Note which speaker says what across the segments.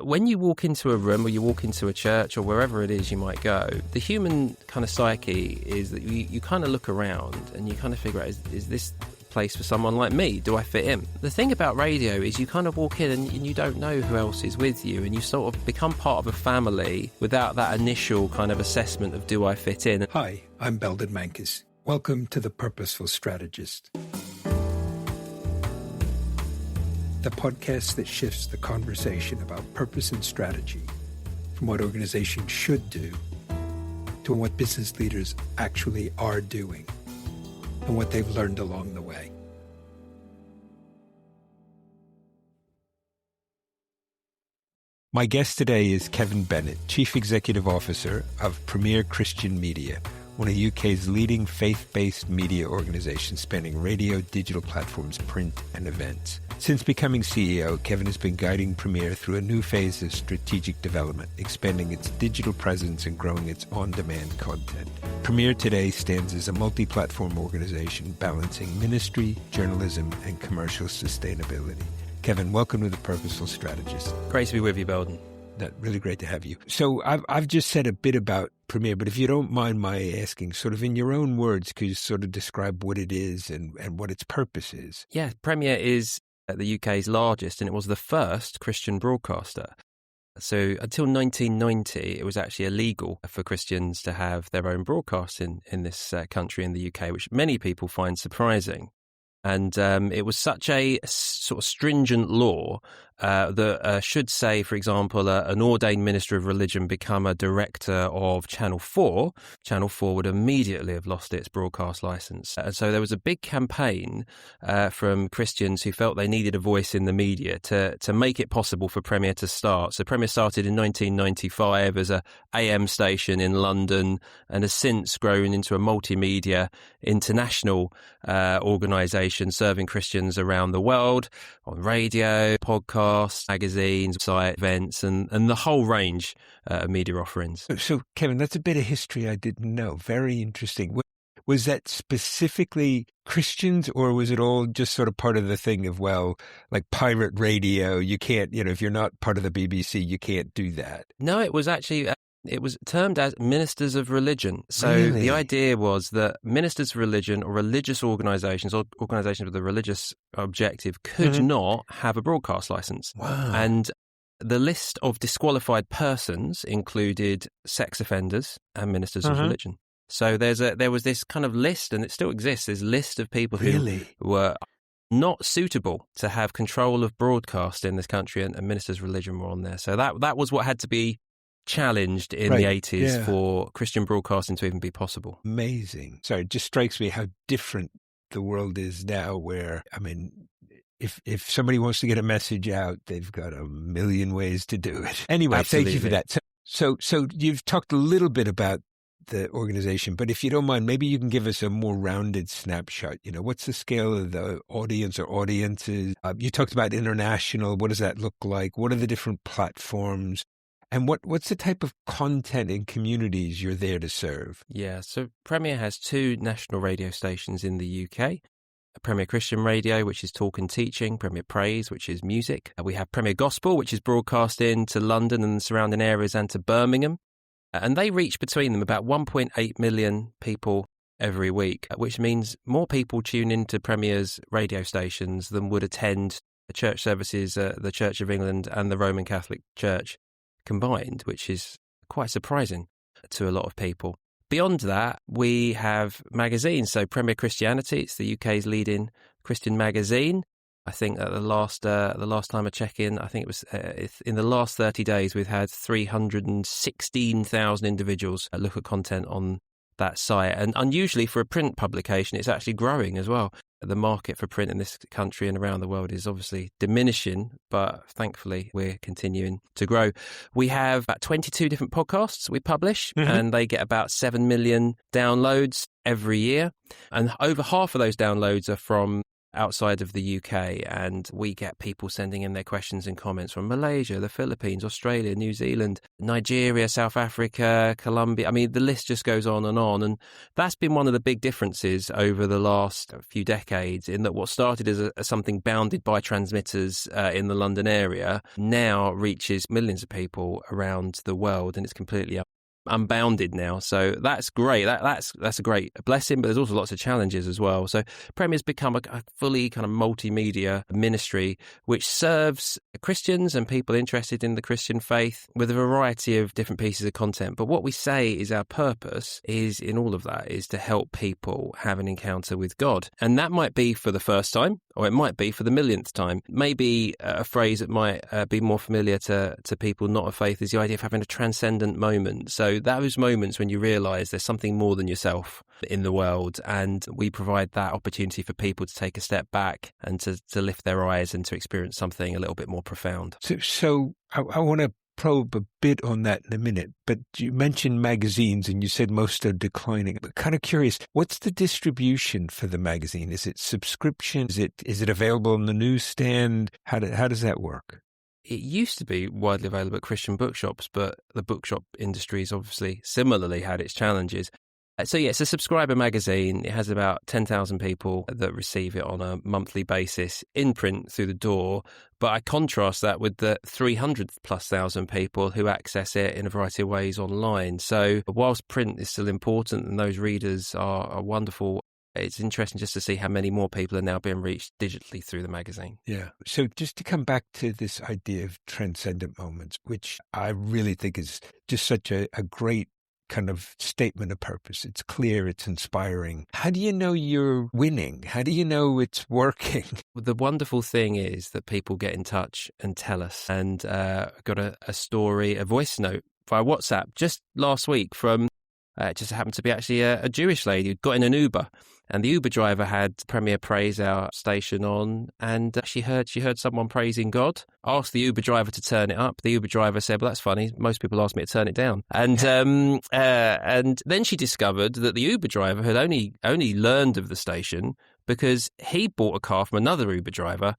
Speaker 1: When you walk into a room or you walk into a church or wherever it is you might go, the human kind of psyche is that you kind of look around and you kind of figure out, is this place for someone like me? Do I fit in? The thing about radio is you kind of walk in and you don't know who else is with you, and you sort of become part of a family without that initial kind of assessment of do I fit in.
Speaker 2: Hi, I'm Belden Menkus. Welcome to the Purposeful Strategist, the podcast that shifts the conversation about purpose and strategy from what organizations should do to what business leaders actually are doing and what they've learned along the way. My guest today is Kevin Bennett, Chief Executive Officer of Premier Christian Media, one of the UK's leading faith-based media organizations spanning radio, digital platforms, print, and events. Since becoming CEO, Kevin has been guiding Premier through a new phase of strategic development, expanding its digital presence and growing its on-demand content. Premier today stands as a multi-platform organization balancing ministry, journalism, and commercial sustainability. Kevin, welcome to the Purposeful Strategist.
Speaker 1: Great to be with you, Belden.
Speaker 2: Really great to have you. So I've just said a bit about Premier, but if you don't mind my asking, sort of in your own words, could you sort of describe what it is and what its purpose is?
Speaker 1: Yeah, Premier is the UK's largest, and it was the first Christian broadcaster. So until 1990, it was actually illegal for Christians to have their own broadcast in this country, in the UK, which many people find surprising. And it was such a sort of stringent law that should say, for example, an ordained minister of religion become a director of Channel 4, Channel 4 would immediately have lost its broadcast license. And so there was a big campaign from Christians who felt they needed a voice in the media to make it possible for Premier to start. So Premier started in 1995 as a AM station in London and has since grown into a multimedia international organisation serving Christians around the world on radio, podcasts, magazines, website events, and the whole range of media offerings.
Speaker 2: So, Kevin, that's a bit of history I didn't know. Very interesting. Was that specifically Christians, or was it all just sort of part of the thing of, well, like pirate radio, you can't, if you're not part of the BBC, you can't do that?
Speaker 1: No, it was actually... It was termed as ministers of religion. So
Speaker 2: Really?
Speaker 1: The idea was that ministers of religion or religious organisations or organisations with a religious objective could not have a broadcast licence.
Speaker 2: Wow.
Speaker 1: And the list of disqualified persons included sex offenders and ministers of religion. So there was this kind of list, and it still exists, this list of people who were not suitable to have control of broadcast in this country, and ministers of religion were on there. So that was what had to be challenged in the 80s for Christian broadcasting to even be possible.
Speaker 2: Amazing. Sorry, it just strikes me how different the world is now, where, if somebody wants to get a message out, they've got a million ways to do it. Anyway,
Speaker 1: Absolutely.
Speaker 2: Thank you for that. So you've talked a little bit about the organization, but if you don't mind, maybe you can give us a more rounded snapshot. What's the scale of the audience or audiences? You talked about international. What does that look like? What are the different platforms? And what's the type of content and communities you're there to serve?
Speaker 1: Yeah, so Premier has 2 national radio stations in the UK. Premier Christian Radio, which is talk and teaching, Premier Praise, which is music. We have Premier Gospel, which is broadcast into London and the surrounding areas and to Birmingham. And they reach between them about 1.8 million people every week, which means more people tune into Premier's radio stations than would attend the church services, the Church of England and the Roman Catholic Church combined, which is quite surprising to a lot of people. Beyond that, we have magazines. So Premier Christianity, it's the UK's leading Christian magazine. I think that the last time I checked in, I think it was in the last 30 days, we've had 316,000 individuals look at content on that site. And unusually for a print publication, it's actually growing as well. The market for print in this country and around the world is obviously diminishing, but thankfully we're continuing to grow. We have about 22 different podcasts we publish, and they get about 7 million downloads every year. And over half of those downloads are from outside of the UK, and we get people sending in their questions and comments from Malaysia, the Philippines, Australia, New Zealand, Nigeria, South Africa, Colombia. I mean, the list just goes on. And that's been one of the big differences over the last few decades, in that what started as something bounded by transmitters in the London area now reaches millions of people around the world, and it's completely unbounded now. So that's great. That's a great blessing, but there's also lots of challenges as well. So Premier's become a fully kind of multimedia ministry which serves Christians and people interested in the Christian faith with a variety of different pieces of content. But what we say is our purpose is in all of that is to help people have an encounter with God. And that might be for the first time, or it might be for the millionth time. Maybe a phrase that might be more familiar to people not of faith is the idea of having a transcendent moment. So those moments when you realise there's something more than yourself in the world, and we provide that opportunity for people to take a step back and to lift their eyes and to experience something a little bit more profound.
Speaker 2: So I want to probe a bit on that in a minute, but you mentioned magazines and you said most are declining. But kind of curious, what's the distribution for the magazine? Is it subscription? Is it available on the newsstand? How does that work?
Speaker 1: It used to be widely available at Christian bookshops, but the bookshop industry has obviously similarly had its challenges. So yeah, it's a subscriber magazine. It has about 10,000 people that receive it on a monthly basis in print through the door. But I contrast that with the 300,000+ people who access it in a variety of ways online. So whilst print is still important and those readers are wonderful, it's interesting just to see how many more people are now being reached digitally through the magazine.
Speaker 2: Yeah. So just to come back to this idea of transcendent moments, which I really think is just such a great kind of statement of purpose. It's clear, it's inspiring. How do you know you're winning? How do you know it's working?
Speaker 1: The wonderful thing is that people get in touch and tell us. And I got a story, a voice note via WhatsApp just last week from it just happened to be actually a Jewish lady who got in an Uber, and the Uber driver had Premier Praise Our station on, and she heard someone praising God, asked the Uber driver to turn it up. The Uber driver said, well, that's funny. Most people ask me to turn it down. And then she discovered that the Uber driver had only learned of the station because he bought a car from another Uber driver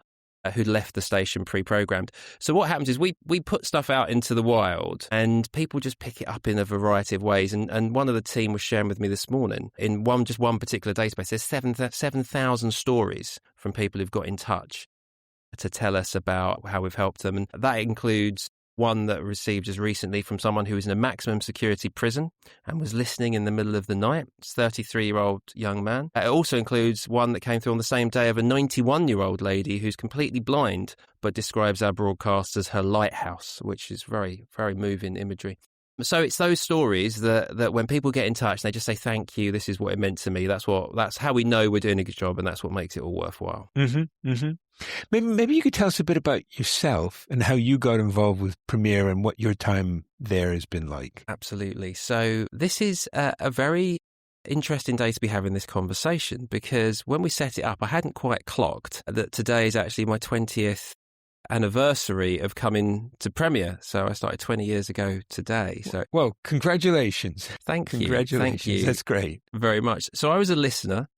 Speaker 1: who'd left the station pre-programmed. So what happens is we put stuff out into the wild and people just pick it up in a variety of ways. And one of the team was sharing with me this morning, in one particular database, there's 7,000 stories from people who've got in touch to tell us about how we've helped them. And that includes one that received just recently from someone who was in a maximum security prison and was listening in the middle of the night. It's a 33-year-old young man. It also includes one that came through on the same day of a 91-year-old lady who's completely blind, but describes our broadcast as her lighthouse, which is very, very moving imagery. So it's those stories that when people get in touch, they just say, thank you, this is what it meant to me. That's how we know we're doing a good job, and that's what makes it all worthwhile.
Speaker 2: Mm-hmm, mm-hmm. Maybe you could tell us a bit about yourself and how you got involved with Premier and what your time there has been like.
Speaker 1: Absolutely. So this is a very interesting day to be having this conversation, because when we set it up, I hadn't quite clocked that today is actually my 20th anniversary of coming to Premier. So I started 20 years ago today. So,
Speaker 2: well, congratulations.
Speaker 1: Thank you.
Speaker 2: Congratulations.
Speaker 1: Thank you.
Speaker 2: That's great.
Speaker 1: Very much. So I was a listener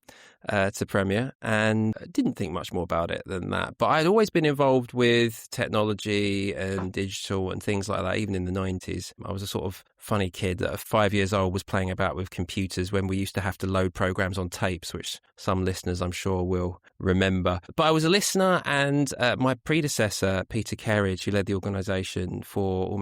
Speaker 1: to Premier and didn't think much more about it than that. But I'd always been involved with technology and digital and things like that, even in the 90s. I was a sort of funny kid that at 5 years old was playing about with computers when we used to have to load programs on tapes, which some listeners I'm sure will remember. But I was a listener, and my predecessor, Peter Kerridge, who led the organisation for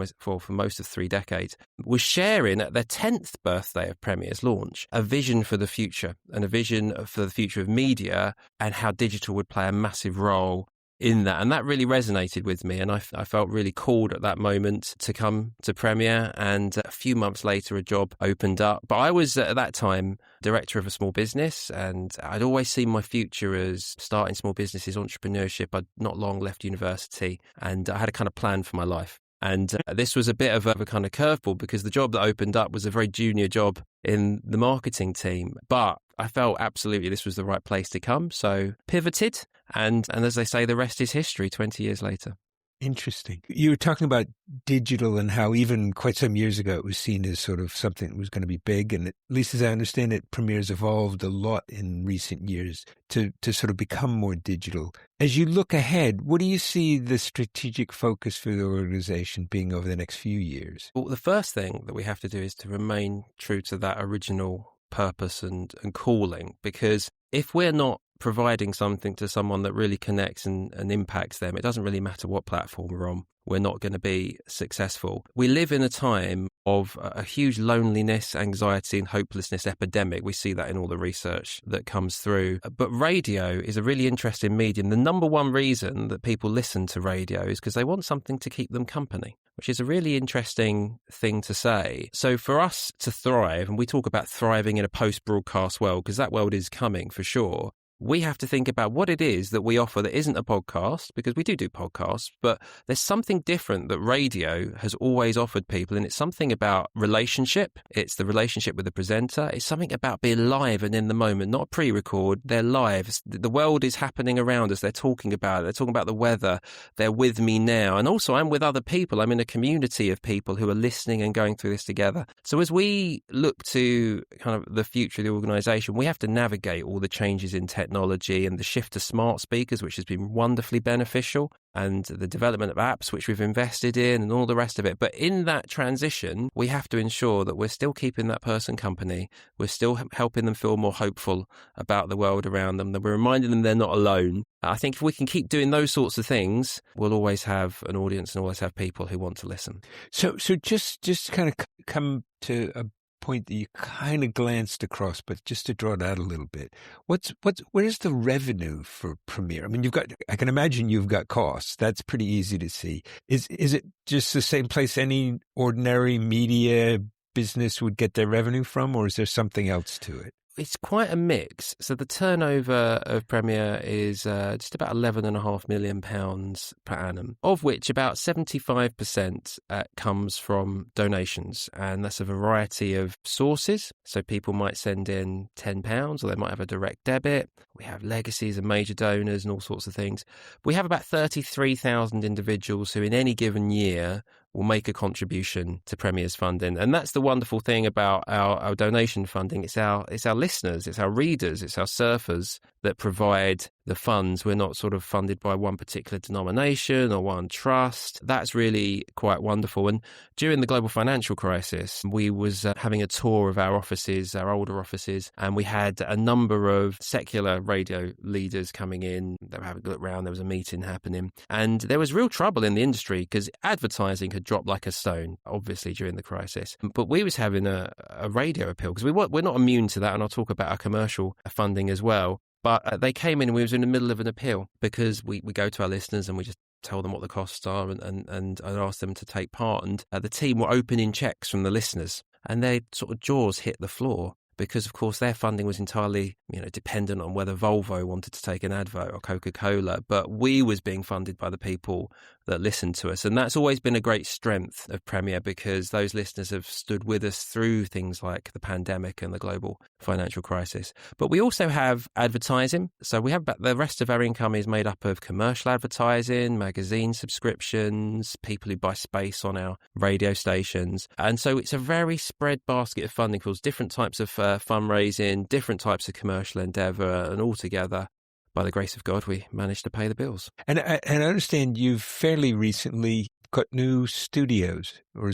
Speaker 1: most of 3 decades, was sharing at their 10th birthday of Premier's launch a vision for the future, and a vision for the future of media and how digital would play a massive role in that. And that really resonated with me. And I felt really called at that moment to come to Premier. And a few months later, a job opened up. But I was at that time director of a small business, and I'd always seen my future as starting small businesses, entrepreneurship. I'd not long left university, and I had a kind of plan for my life. And this was a bit of a kind of curveball, because the job that opened up was a very junior job in the marketing team. But I felt absolutely this was the right place to come. So pivoted. And as they say, the rest is history 20 years later.
Speaker 2: Interesting. You were talking about digital and how even quite some years ago it was seen as sort of something that was going to be big. And at least as I understand it, Premier's evolved a lot in recent years to sort of become more digital. As you look ahead, what do you see the strategic focus for the organization being over the next few years?
Speaker 1: Well, the first thing that we have to do is to remain true to that original purpose and calling, because if we're not providing something to someone that really connects and impacts them, it doesn't really matter what platform we're on, we're not going to be successful. We live in a time of a huge loneliness, anxiety and hopelessness epidemic. We see that in all the research that comes through. But radio is a really interesting medium. The number one reason that people listen to radio is because they want something to keep them company, which is a really interesting thing to say. So for us to thrive, and we talk about thriving in a post-broadcast world, because that world is coming for sure, we have to think about what it is that we offer that isn't a podcast, because we do podcasts, but there's something different that radio has always offered people, and it's something about relationship. It's the relationship with the presenter. It's something about being live and in the moment, not pre-record. They're live. The world is happening around us. They're talking about it. They're talking about the weather. They're with me now. And also I'm with other people. I'm in a community of people who are listening and going through this together. So as we look to kind of the future of the organisation, we have to navigate all the changes in technology and the shift to smart speakers, which has been wonderfully beneficial, and the development of apps, which we've invested in, and all the rest of it. But in that transition, we have to ensure that we're still keeping that person company. We're still helping them feel more hopeful about the world around them, that we're reminding them they're not alone. I think if we can keep doing those sorts of things, we'll always have an audience and always have people who want to listen.
Speaker 2: So just to kind of come to a point that you kind of glanced across, but just to draw it out a little bit, where's the revenue for Premier? I mean, I can imagine you've got costs. That's pretty easy to see. Is it just the same place any ordinary media business would get their revenue from, or is there something else to it?
Speaker 1: It's quite a mix. So the turnover of Premier is just about £11.5 million per annum, of which about 75% comes from donations. And that's a variety of sources. So people might send in £10 or they might have a direct debit. We have legacies and major donors and all sorts of things. We have about 33,000 individuals who in any given year will make a contribution to Premier's funding. And that's the wonderful thing about our donation funding. It's our listeners, it's our readers, it's our surfers that provide the funds. We're not sort of funded by one particular denomination or one trust. That's really quite wonderful. And during the global financial crisis, we was having a tour of our offices, our older offices, and we had a number of secular radio leaders coming in. They were having a look around. There was a meeting happening. And there was real trouble in the industry because advertising had dropped like a stone, obviously, during the crisis. But we was having a radio appeal because we're not immune to that. And I'll talk about our commercial funding as well. But they came in and we was in the middle of an appeal because we go to our listeners and we just tell them what the costs are and ask them to take part. And the team were opening checks from the listeners and their sort of jaws hit the floor because, of course, their funding was entirely dependent on whether Volvo wanted to take an advert or Coca-Cola. But we was being funded by the people that listened to us. And that's always been a great strength of Premier because those listeners have stood with us through things like the pandemic and the global financial crisis. But we also have advertising. So we have the rest of our income is made up of commercial advertising, magazine subscriptions, people who buy space on our radio stations. And so it's a very spread basket of funding for different types of fundraising, different types of commercial endeavour, and altogether, by the grace of God, we managed to pay the bills.
Speaker 2: And I understand you've fairly recently got new studios, or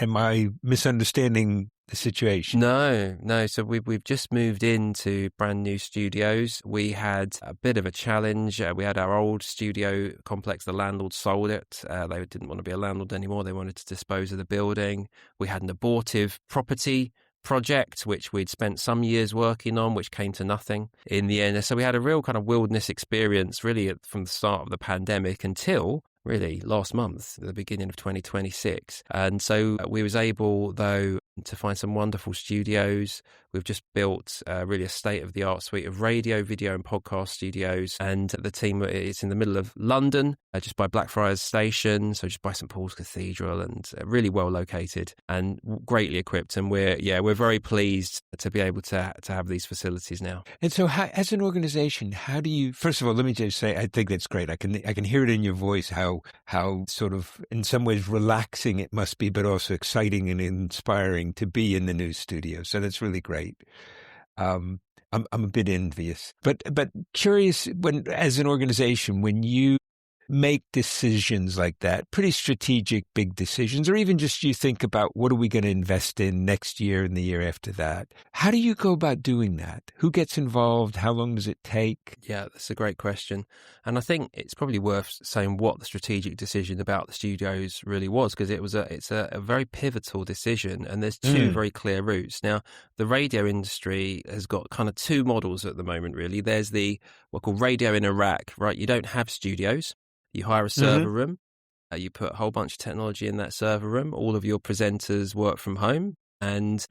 Speaker 2: am I misunderstanding the situation?
Speaker 1: No. So we've just moved into brand new studios. We had a bit of a challenge. We had our old studio complex. The landlord sold it. They didn't want to be a landlord anymore. They wanted to dispose of the building. We had an abortive property project, which we'd spent some years working on, which came to nothing in the end. So we had a real kind of wilderness experience really from the start of the pandemic until really last month, at the beginning of 2026. And so we was able, though, to find some wonderful studios. We've just built really a state-of-the-art suite of radio, video and podcast studios. And the team is in the middle of London, just by Blackfriars Station, so just by St Paul's Cathedral, and really well located and greatly equipped. And we're very pleased to be able to have these facilities now.
Speaker 2: And so as an organization, how do you, first of all, let me just say, I think that's great. I can hear it in your voice, how sort of in some ways relaxing it must be, but also exciting and inspiring to be in the new studio. So that's really great. I'm a bit envious, but curious, when as an organization, when you make decisions like that, pretty strategic, big decisions, or even just you think about what are we going to invest in next year and the year after that. How do you go about doing that? Who gets involved? How long does it take?
Speaker 1: Yeah, that's a great question. And I think it's probably worth saying what the strategic decision about the studios really was, because it's a very pivotal decision, and there's two very clear routes. Now, the radio industry has got kind of two models at the moment, really. There's what called radio in a rack, right? You don't have studios. You hire a server room, you put a whole bunch of technology in that server room, all of your presenters work from home, and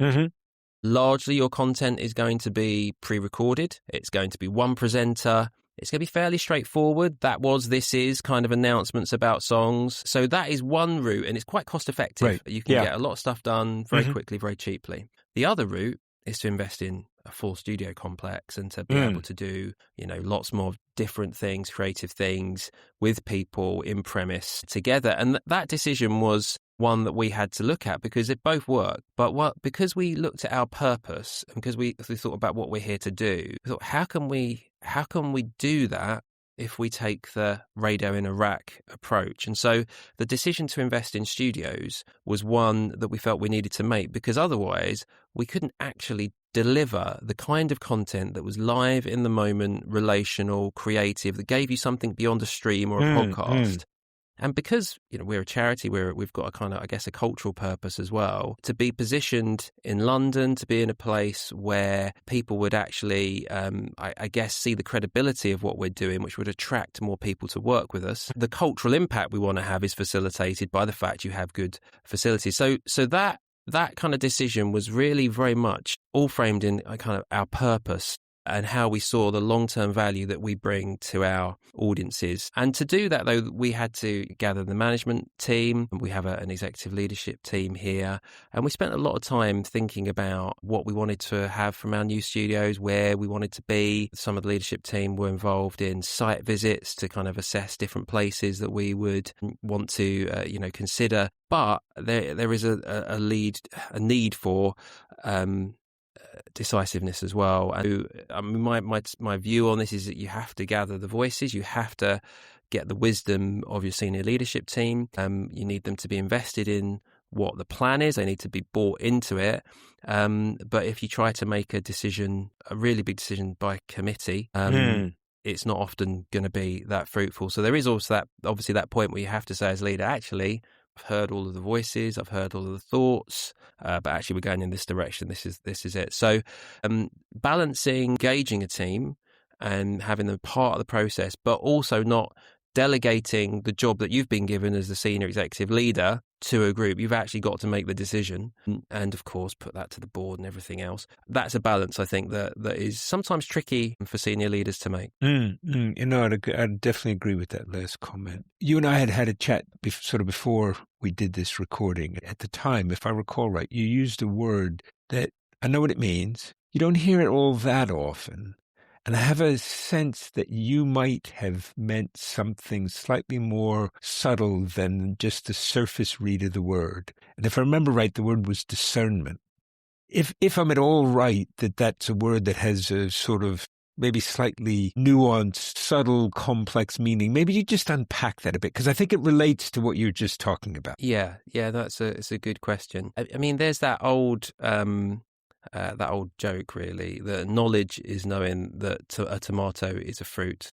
Speaker 1: largely your content is going to be pre-recorded. It's going to be one presenter. It's going to be fairly straightforward. This is kind of announcements about songs. So that is one route, and it's quite cost effective.
Speaker 2: Right.
Speaker 1: You can get a lot of stuff done very quickly, very cheaply. The other route is to invest in a full studio complex and to be able to do, lots more different things, creative things with people in premise together. And that decision was one that we had to look at because it both work. But because we looked at our purpose and because we thought about what we're here to do, we thought, how can we do that if we take the radio in a rack approach? And so the decision to invest in studios was one that we felt we needed to make, because otherwise we couldn't actually deliver the kind of content that was live in the moment, relational, creative, that gave you something beyond a stream or a podcast. And because, we're a charity, we've got a kind of, a cultural purpose as well, to be positioned in London, to be in a place where people would actually, see the credibility of what we're doing, which would attract more people to work with us. The cultural impact we want to have is facilitated by the fact you have good facilities. So that kind of decision was really very much all framed in kind of our purpose and how we saw the long-term value that we bring to our audiences. And to do that, though, we had to gather the management team. We have an executive leadership team here. And we spent a lot of time thinking about what we wanted to have from our new studios, where we wanted to be. Some of the leadership team were involved in site visits to kind of assess different places that we would want to, consider. But there is a need for decisiveness as well. And my view on this is that you have to gather the voices, you have to get the wisdom of your senior leadership team. You need them to be invested in what the plan is. They need to be bought into it. But if you try to make a really big decision by committee, it's not often going to be that fruitful. So there is also that point where you have to say as leader, actually, I've heard all of the voices, I've heard all of the thoughts, but actually we're going in this direction. This is it. So balancing engaging a team and having them part of the process, but also not delegating the job that you've been given as the senior executive leader to a group. You've actually got to make the decision and, of course, put that to the board and everything else. That's a balance, I think, that is sometimes tricky for senior leaders to make.
Speaker 2: I'd definitely agree with that last comment. You and I had a chat sort of before we did this recording. At the time, if I recall right, you used a word that I know what it means. You don't hear it all that often. And I have a sense that you might have meant something slightly more subtle than just the surface read of the word. And if I remember right, the word was discernment. If I'm at all right that that's a word that has a sort of maybe slightly nuanced, subtle, complex meaning, maybe you just unpack that a bit, because I think it relates to what you're just talking about.
Speaker 1: Yeah, it's a good question. I mean, there's that old joke, really, that knowledge is knowing that a tomato is a fruit.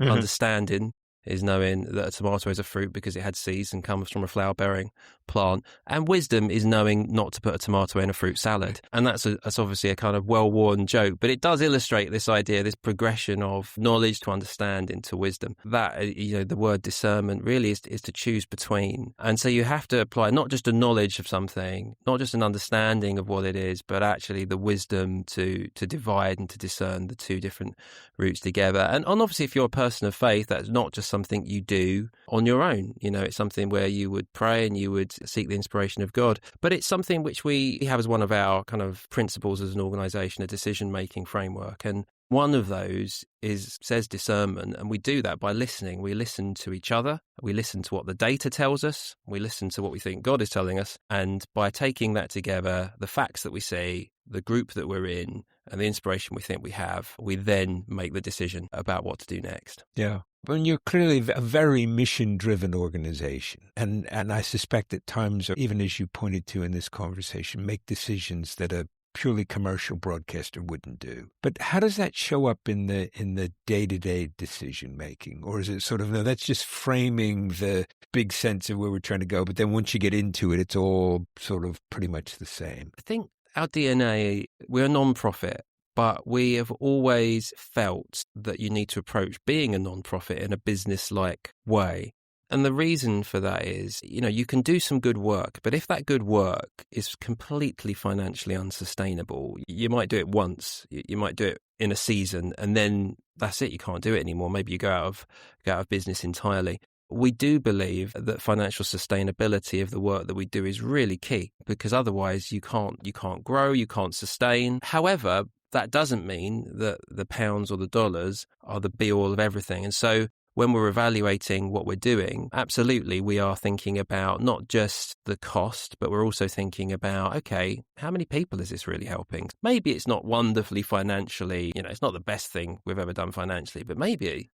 Speaker 1: Understanding is knowing that a tomato is a fruit because it had seeds and comes from a flower-bearing plant. And wisdom is knowing not to put a tomato in a fruit salad. And that's obviously a kind of well-worn joke, but it does illustrate this idea, this progression of knowledge to understand into wisdom. That, the word discernment really is to choose between. And so you have to apply not just a knowledge of something, not just an understanding of what it is, but actually the wisdom to divide and to discern the two different routes together. And obviously, if you're a person of faith, that's not just something you do on your own. It's something where you would pray and you would seek the inspiration of God. But it's something which we have as one of our kind of principles as an organization, a decision-making framework. And one of those says discernment, and we do that by listening. We listen to each other. We listen to what the data tells us. We listen to what we think God is telling us. And by taking that together, the facts that we see, the group that we're in, and the inspiration we think we have, we then make the decision about what to do next.
Speaker 2: Yeah. Well, you're clearly a very mission-driven organization. And I suspect at times, even as you pointed to in this conversation, make decisions that a purely commercial broadcaster wouldn't do. But how does that show up in the day-to-day decision-making? Or is it sort of, no, that's just framing the big sense of where we're trying to go, but then once you get into it, it's all sort of pretty much the same?
Speaker 1: I think our DNA, we're a non-profit, but we have always felt that you need to approach being a non-profit in a business-like way. And the reason for that is, you can do some good work, but if that good work is completely financially unsustainable, you might do it once, you might do it in a season, and then that's it, you can't do it anymore. Maybe you go out of business entirely. We do believe that financial sustainability of the work that we do is really key, because otherwise you can't grow, you can't sustain. However, that doesn't mean that the pounds or the dollars are the be-all of everything. And so when we're evaluating what we're doing, absolutely, we are thinking about not just the cost, but we're also thinking about, okay, how many people is this really helping? Maybe it's not wonderfully financially, it's not the best thing we've ever done financially, but maybe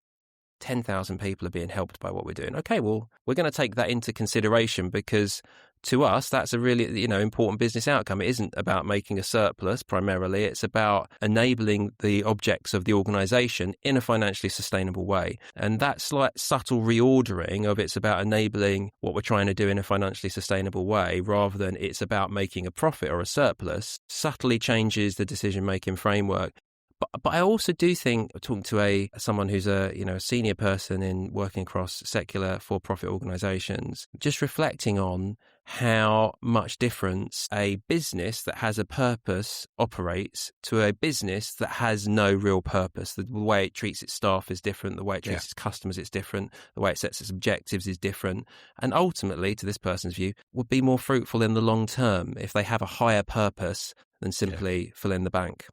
Speaker 1: 10,000 people are being helped by what we're doing. Okay, well, we're going to take that into consideration, because to us, that's a really, important business outcome. It isn't about making a surplus primarily. It's about enabling the objects of the organization in a financially sustainable way. And that slight subtle reordering of it's about enabling what we're trying to do in a financially sustainable way, rather than it's about making a profit or a surplus, subtly changes the decision-making framework. But I also do think, talking to someone who's a senior person in working across secular for-profit organisations, just reflecting on how much difference a business that has a purpose operates to a business that has no real purpose. The way it treats its staff is different. The way it treats its customers is different. The way it sets its objectives is different. And ultimately, to this person's view, would be more fruitful in the long term if they have a higher purpose than simply fill in the bank.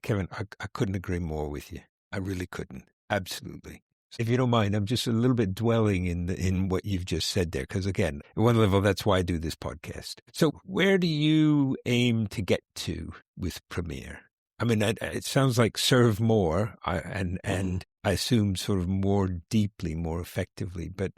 Speaker 2: Kevin, I couldn't agree more with you. I really couldn't. Absolutely. If you don't mind, I'm just a little bit dwelling in what you've just said there, because again, at one level, that's why I do this podcast. So where do you aim to get to with Premier? I mean, it sounds like serve more, and I assume sort of more deeply, more effectively, but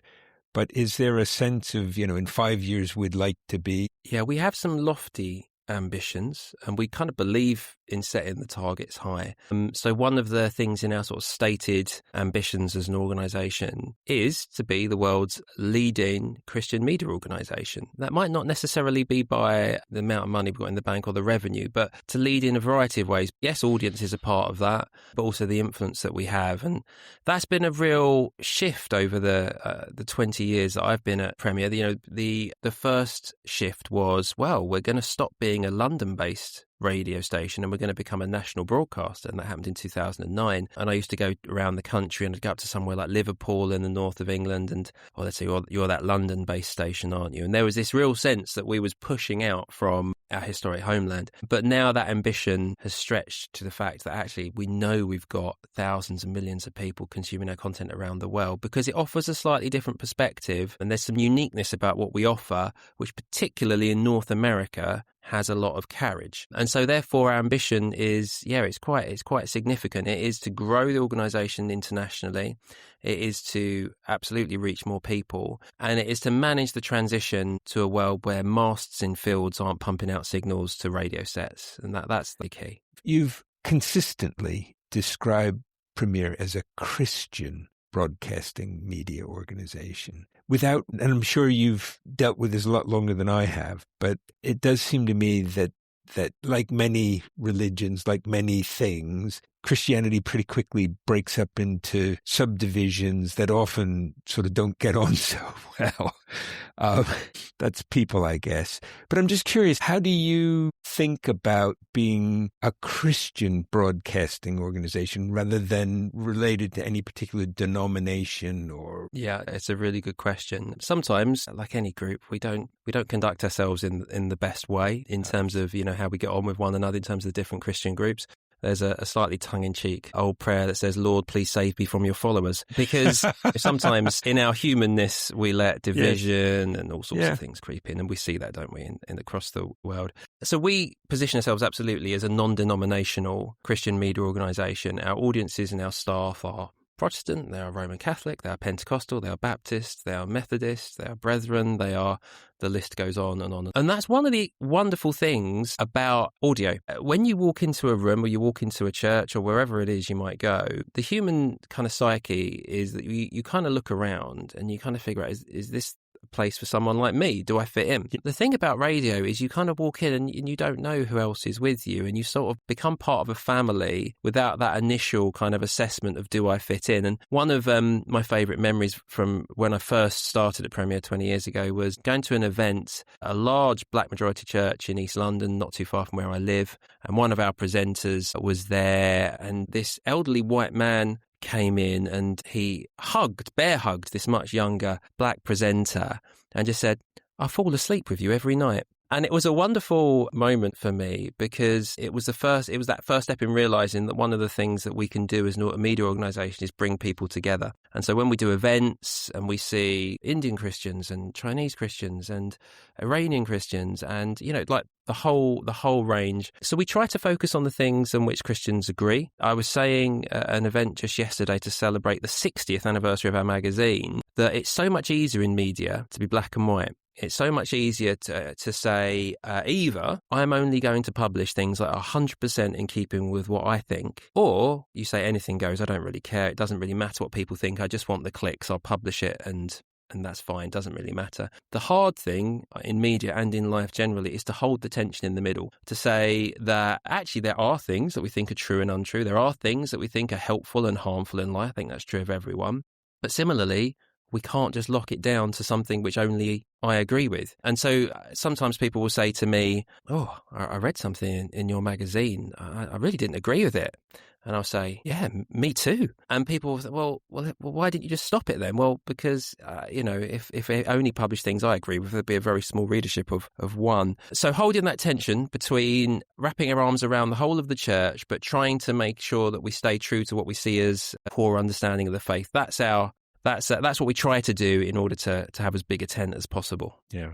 Speaker 2: is there a sense of, in 5 years we'd like to be?
Speaker 1: Yeah, we have some lofty ambitions, and we kind of believe in setting the targets high. So one of the things in our sort of stated ambitions as an organisation is to be the world's leading Christian media organisation. That might not necessarily be by the amount of money we've got in the bank or the revenue, but to lead in a variety of ways. Yes, audience is a part of that, but also the influence that we have. And that's been a real shift over the 20 years that I've been at Premier. The first shift was, well, we're going to stop being a London-based radio station and we're going to become a national broadcaster, and that happened in 2009. And I used to go around the country, and I'd go up to somewhere like Liverpool in the north of England, and let's say you're that London-based station, aren't you? And there was this real sense that we was pushing out from our historic homeland. But now that ambition has stretched to the fact that actually we know we've got thousands and millions of people consuming our content around the world, because it offers a slightly different perspective, and there's some uniqueness about what we offer, which particularly in North America has a lot of carriage. And so therefore our ambition is, it's quite significant. It is to grow the organisation internationally. It is to absolutely reach more people. And it is to manage the transition to a world where masts in fields aren't pumping out signals to radio sets. And that's the key.
Speaker 2: You've consistently described Premier as a Christian broadcasting media organization. without, and I'm sure you've dealt with this a lot longer than I have, but it does seem to me that like many religions, like many things, Christianity pretty quickly breaks up into subdivisions that often sort of don't get on so well. That's people, I guess. But I'm just curious, how do you think about being a Christian broadcasting organization rather than related to any particular denomination or?
Speaker 1: Yeah, it's a really good question. Sometimes, like any group, we don't conduct ourselves in the best way in terms of, how we get on with one another in terms of the different Christian groups. There's a slightly tongue-in-cheek old prayer that says, "Lord, please save me from your followers." Because sometimes in our humanness, we let division and all sorts of things creep in. And we see that, don't we, in across the world. So we position ourselves absolutely as a non-denominational Christian media organisation. Our audiences and our staff are Protestant, they are Roman Catholic, they are Pentecostal, they are Baptist, they are Methodist, they are Brethren, the list goes on and on. And that's one of the wonderful things about audio. When you walk into a room or you walk into a church or wherever it is you might go, the human kind of psyche is that you kind of look around and you kind of figure out, is this place for someone like me? Do I fit in? The thing about radio is you kind of walk in and you don't know who else is with you, and you sort of become part of a family without that initial kind of assessment of do I fit in. And one of my favourite memories from when I first started at Premier 20 years ago was going to an event, a large black majority church in East London, not too far from where I live, and one of our presenters was there, and this elderly white man came in and he bear hugged this much younger black presenter and just said, "I fall asleep with you every night." And it was a wonderful moment for me because it was that first step in realizing that one of the things that we can do as a media organization is bring people together. And so when we do events and we see Indian Christians and Chinese Christians and Iranian Christians and, like the whole range. So we try to focus on the things on which Christians agree. I was saying at an event just yesterday to celebrate the 60th anniversary of our magazine that it's so much easier in media to be black and white. It's so much easier to say, either I'm only going to publish things that are 100% in keeping with what I think, or you say anything goes, I don't really care, it doesn't really matter what people think, I just want the clicks, I'll publish it and that's fine, doesn't really matter. The hard thing in media and in life generally is to hold the tension in the middle, to say that actually there are things that we think are true and untrue, there are things that we think are helpful and harmful in life, I think that's true of everyone, but similarly, we can't just lock it down to something which only I agree with. And so sometimes people will say to me, "Oh, I read something in your magazine. I really didn't agree with it." And I'll say, "Yeah, me too." And people will say, well, why didn't you just stop it then? Well, because, if I only publish things I agree with, there'd be a very small readership of one. So holding that tension between wrapping our arms around the whole of the church, but trying to make sure that we stay true to what we see as a core understanding of the faith, that's what we try to do in order to have as big a tent as possible.
Speaker 2: Yeah.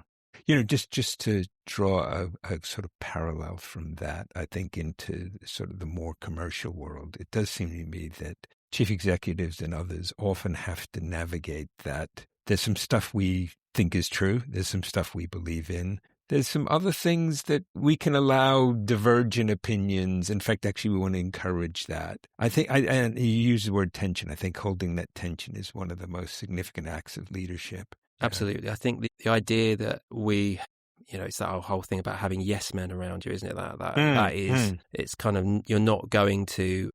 Speaker 2: Just to draw a sort of parallel from that, I think into sort of the more commercial world, it does seem to me that chief executives and others often have to navigate that. There's some stuff we think is true. There's some stuff we believe in. There's some other things that we can allow divergent opinions. In fact, actually, we want to encourage that. I think, and you use the word tension. I think holding that tension is one of the most significant acts of leadership.
Speaker 1: Absolutely. I think the idea that it's that whole thing about having yes men around you, isn't it? That is, it's kind of, you're not going to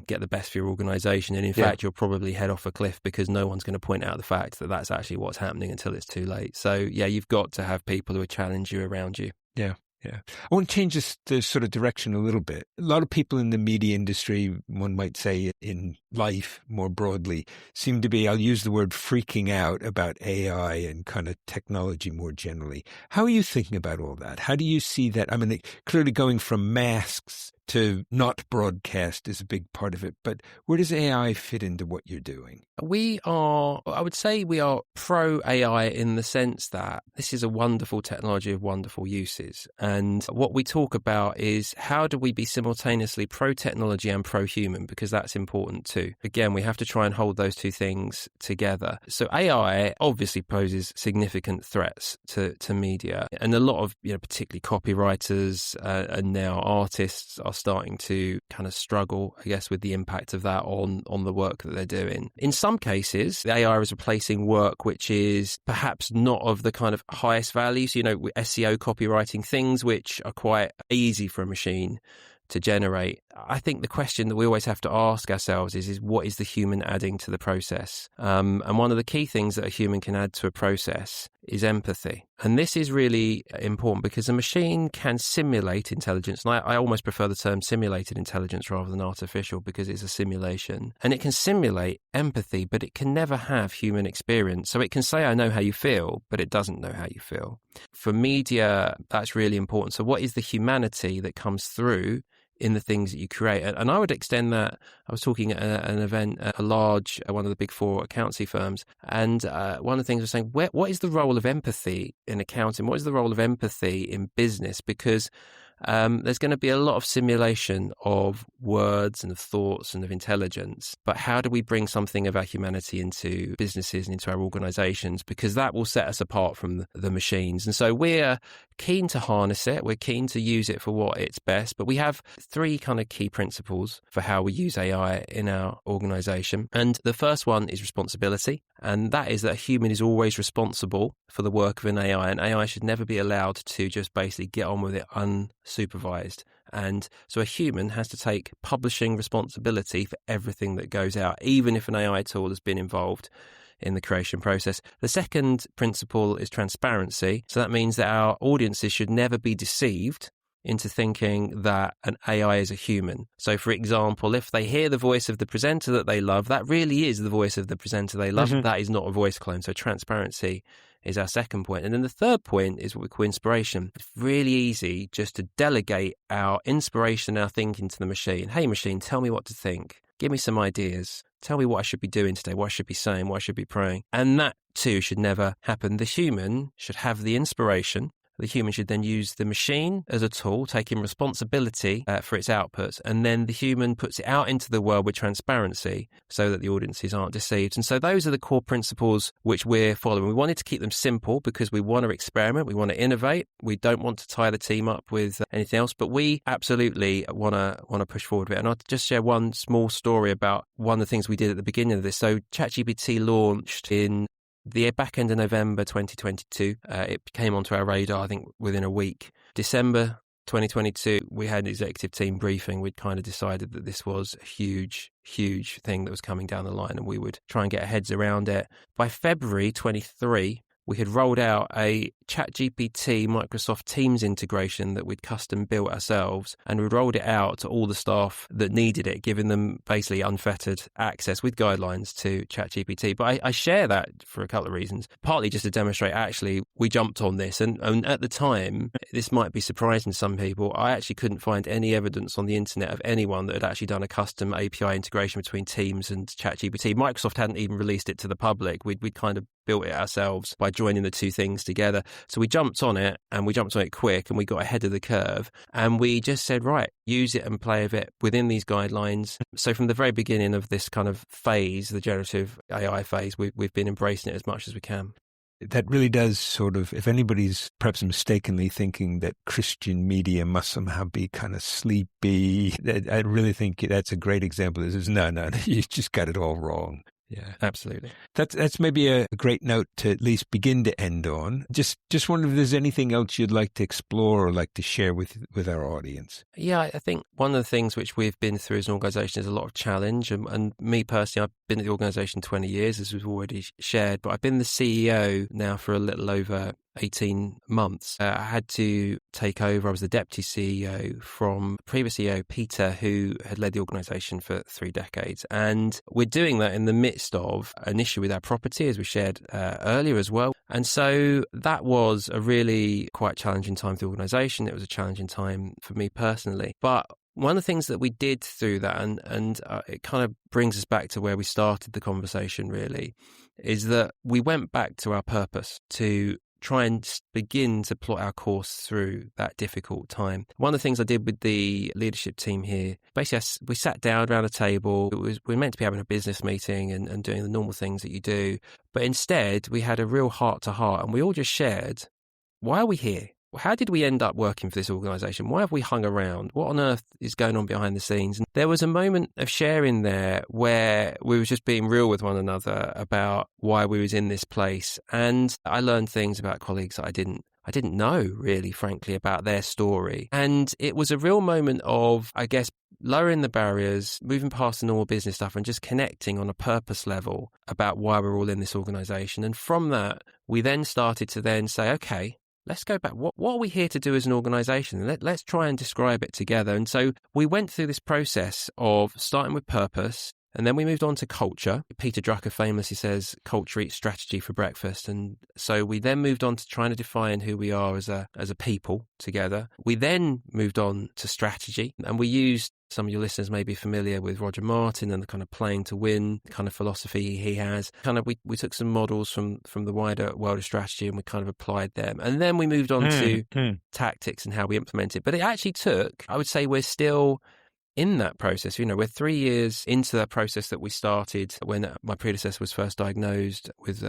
Speaker 1: get the best for your organization. And in fact, you'll probably head off a cliff because no one's going to point out the fact that that's actually what's happening until it's too late. So yeah, you've got to have people who challenge you around you.
Speaker 2: Yeah. Yeah. I want to change the sort of direction a little bit. A lot of people in the media industry, one might say in life more broadly, seem to be, I'll use the word freaking out about AI and kind of technology more generally. How are you thinking about all that? How do you see that? I mean, clearly going from masks to not broadcast is a big part of it, but where does AI fit into what you're doing?
Speaker 1: I would say we are pro AI in the sense that this is a wonderful technology of wonderful uses. And what we talk about is how do we be simultaneously pro technology and pro human, because that's important too. two. Again, we have to try and hold those two things together. So AI obviously poses significant threats to media, and a lot of, particularly copywriters and now artists are starting to kind of struggle, I guess, with the impact of that on the work that they're doing. In some cases, the AI is replacing work which is perhaps not of the kind of highest value. So, SEO, copywriting, things which are quite easy for a machine to generate. I think the question that we always have to ask ourselves is what is the human adding to the process? And one of the key things that a human can add to a process is empathy. And this is really important because a machine can simulate intelligence. And I almost prefer the term simulated intelligence rather than artificial, because it's a simulation. And it can simulate empathy, but it can never have human experience. So it can say, I know how you feel, but it doesn't know how you feel. For media, that's really important. So what is the humanity that comes through in the things that you create? And I would extend that. I was talking at an event at a large, one of the big four accountancy firms, and one of the things was saying, what is the role of empathy in accounting? What is the role of empathy in business? Because there's going to be a lot of simulation of words and of thoughts and of intelligence. But how do we bring something of our humanity into businesses and into our organizations? Because that will set us apart from the machines. And so we're keen to harness it. We're keen to use it for what it's best. But we have three kind of key principles for how we use AI in our organization. And the first one is responsibility. And that is that a human is always responsible for the work of an AI. And AI should never be allowed to just basically get on with it unsupervised. And so a human has to take publishing responsibility for everything that goes out, even if an AI tool has been involved in the creation process. The second principle is transparency. So that means that our audiences should never be deceived into thinking that an AI is a human. So, for example, if they hear the voice of the presenter that they love, that really is the voice of the presenter they love. Mm-hmm. That is not a voice clone. So transparency is our second point. And then the third point is what we call inspiration. It's really easy just to delegate our inspiration, our thinking to the machine. Hey, machine, tell me what to think. Give me some ideas. Tell me what I should be doing today, what I should be saying, what I should be praying. And that too should never happen. The human should have the inspiration. The human should then use the machine as a tool, taking responsibility for its outputs. And then the human puts it out into the world with transparency so that the audiences aren't deceived. And so those are the core principles which we're following. We wanted to keep them simple because we want to experiment. We want to innovate. We don't want to tie the team up with anything else, but we absolutely want to push forward with it. And I'll just share one small story about one of the things we did at the beginning of this. So ChatGPT launched in the back end of November 2022. It came onto our radar, I think, within a week. December 2022, we had an executive team briefing. We'd kind of decided that this was a huge thing that was coming down the line and we would try and get our heads around it. By February 23, we had rolled out a ChatGPT Microsoft Teams integration that we'd custom built ourselves, and we rolled it out to all the staff that needed it, giving them basically unfettered access with guidelines to ChatGPT. But I share that for a couple of reasons, partly just to demonstrate actually we jumped on this. And at the time, this might be surprising to some people, I actually couldn't find any evidence on the internet of anyone that had actually done a custom API integration between Teams and ChatGPT. Microsoft hadn't even released it to the public. We'd kind of built it ourselves by joining the two things together. So we jumped on it, and we jumped on it quick, and we got ahead of the curve, and we just said, right, use it and play with it within these guidelines. So from the very beginning of this kind of phase, the generative AI phase, we've been embracing it as much as we can.
Speaker 2: That really does sort of, if anybody's perhaps mistakenly thinking that Christian media must somehow be kind of sleepy, I really think that's a great example. This is, no, you just got it all wrong.
Speaker 1: Yeah, absolutely.
Speaker 2: That's maybe a great note to at least begin to end on. Just wonder if there's anything else you'd like to explore or like to share with our audience.
Speaker 1: Yeah, I think one of the things which we've been through as an organisation is a lot of challenge. And me personally, I've been at the organisation 20 years, as we've already shared, but I've been the CEO now for a little over 18 months. I had to take over. I was the deputy CEO from previous CEO, Peter, who had led the organisation for 3 decades. And we're doing that in the midst of an issue with our property, as we shared earlier as well. And so that was a really quite challenging time for the organisation. It was a challenging time for me personally. But one of the things that we did through that, and it kind of brings us back to where we started the conversation really, is that we went back to our purpose, to try and begin to plot our course through that difficult time. One of the things I did with the leadership team here, basically we sat down around a table. We were meant to be having a business meeting and doing the normal things that you do. But instead, we had a real heart-to-heart, and we all just shared, why are we here? How did we end up working for this organisation? Why have we hung around? What on earth is going on behind the scenes? And there was a moment of sharing there where we were just being real with one another about why we was in this place. And I learned things about colleagues that I didn't know, really, frankly, about their story. And it was a real moment of, I guess, lowering the barriers, moving past the normal business stuff and just connecting on a purpose level about why we're all in this organisation. And from that, we then started to then say, okay, let's go back. What are we here to do as an organisation? Let's try and describe it together. And so we went through this process of starting with purpose, and then we moved on to culture. Peter Drucker famously says, culture eats strategy for breakfast. And so we then moved on to trying to define who we are as a people together. We then moved on to strategy, and we used, some of your listeners may be familiar with Roger Martin and the kind of playing to win kind of philosophy he has. Kind of we took some models from the wider world of strategy and we kind of applied them. And then we moved on to tactics and how we implement it. But it actually took, I would say we're still in that process. You know, we're 3 years into that process that we started when my predecessor was first diagnosed with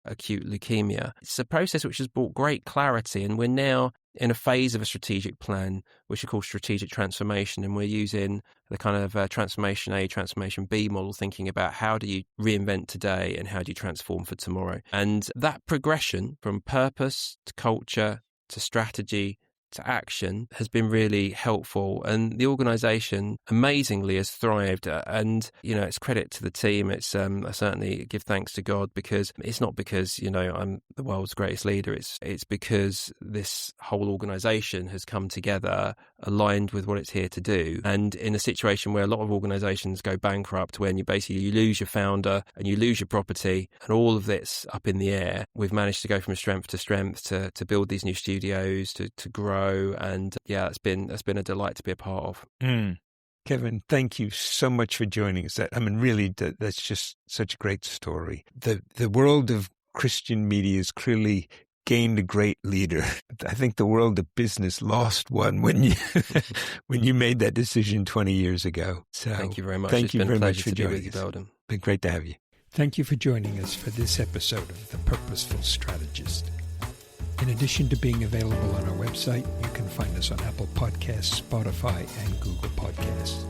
Speaker 1: acute leukemia. It's a process which has brought great clarity, and we're now in a phase of a strategic plan, which we call strategic transformation. And we're using the kind of transformation A, transformation B model, thinking about how do you reinvent today and how do you transform for tomorrow. And that progression from purpose to culture to strategy to action has been really helpful, and the organisation amazingly has thrived. And you know, it's credit to the team. It's I certainly give thanks to God, because it's not because, you know, I'm the world's greatest leader. It's because this whole organisation has come together, aligned with what it's here to do. And in a situation where a lot of organisations go bankrupt, when you lose your founder and you lose your property and all of it's up in the air, we've managed to go from strength to strength to build these new studios, to grow. And yeah, it's been a delight to be a part of.
Speaker 2: Kevin, thank you so much for joining us. I mean, really, that's just such a great story. The world of Christian media has clearly gained a great leader. I think the world of business lost one when you made that decision 20 years ago. So
Speaker 1: thank you very much.
Speaker 2: Thank you very much for
Speaker 1: joining
Speaker 2: joining us.
Speaker 1: Belden.
Speaker 2: Been great to have you.
Speaker 3: Thank you for joining us for this episode of The Purposeful Strategist. In addition to being available on our website, you can find us on Apple Podcasts, Spotify, and Google Podcasts.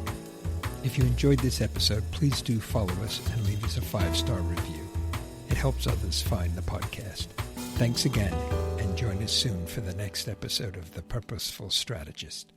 Speaker 3: If you enjoyed this episode, please do follow us and leave us a 5-star review. It helps others find the podcast. Thanks again, and join us soon for the next episode of The Purposeful Strategist.